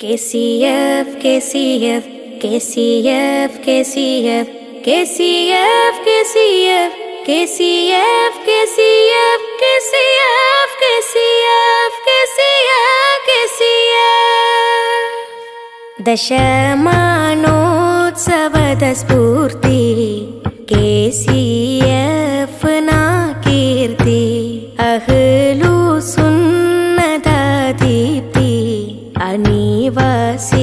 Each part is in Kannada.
KCF, KCF, KCF, KCF, KCF, KCF, KCF, KCF, KCF, KCF, KCF, KCF. ದಶಮಾನೋತ್ಸವದ ಸ್ಫೂರ್ತಿ KCF ನ ಕೀರ್ತಿ, ಅಹ್ಲು ಸುನ್ನದ ದೀಪ್ತಿ, ಅನಿವಾಸಿಗಳ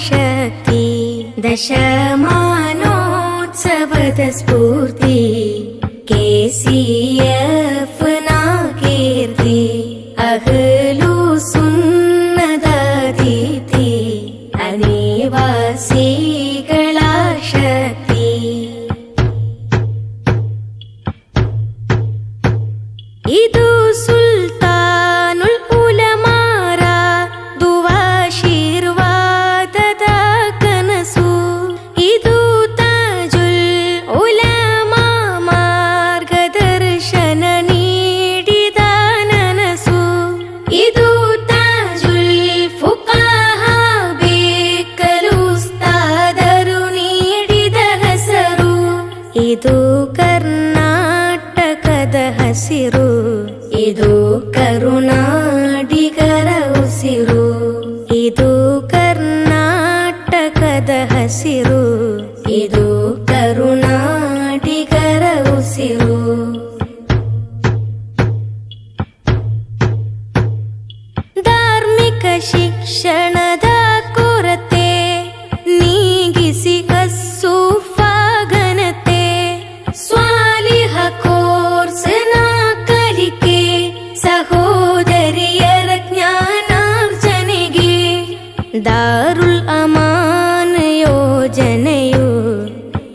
ಶಕ್ತಿ. ದಶಮಾನೋತ್ಸವದ ಸ್ಫೂರ್ತಿ KCF ನ ಕೀರ್ತಿ, ಅಹ್ಲು ಸುನ್ನದ ದೀಪ್ತಿ, ಅನಿವಾಸಿಗಳ ಶಕ್ತಿ. ಇದು ಸುಲ್ತಾನುಲ್ ಉಲಮಾರ ದುವಾಶೀರ್ವಾದದ ಕನಸು, ಇದು ತಾಜುಲ್ ಉಲಮಾ ಮಾರ್ಗದರ್ಶನ ನೀಡಿದ ನನಸು, ಇದು ತಾಜುಲ್ ಫುಕಾಹಾ ಬೇಕಲು ಉಸ್ತಾದರು ನೀಡಿದ ಹೆಸರು, ಇದು ಕರ್ನಾಟಕದ ಹಸಿರು, ಇದು ಕರುನಾಡಿಗರ ಉಸಿರು, ಇದು ಕರ್ನಾಟಕದ ಹಸಿರು, ಇದು ಕರುನಾಡಿಗರ ಉಸಿರು. ಧಾರ್ಮಿಕ ಶಿಕ್ಷಣದ ಕೊರತೆ ನೀಗಿಸಿ ಹಸುಫಾಗನತೆ, ಸ್ವಾಲಿಹ ಕೋರ್ಸ್ನ ಕಲಿಕೆ ಸಹೋದರಿಯರ ಜ್ಞಾನಾರ್ಜನೆಗೆ, ದಾರುಲ್ ಅಮಾನ್ ಯೋಜನೆಯು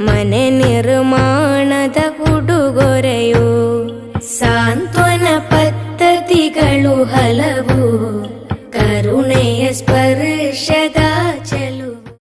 ಮನೆ ನಿರ್ಮಾಣದ ಉಡುಗೊರೆಯು, ಸಾಂತ್ವನ ಪದ್ಧತಿಗಳು ಹಲ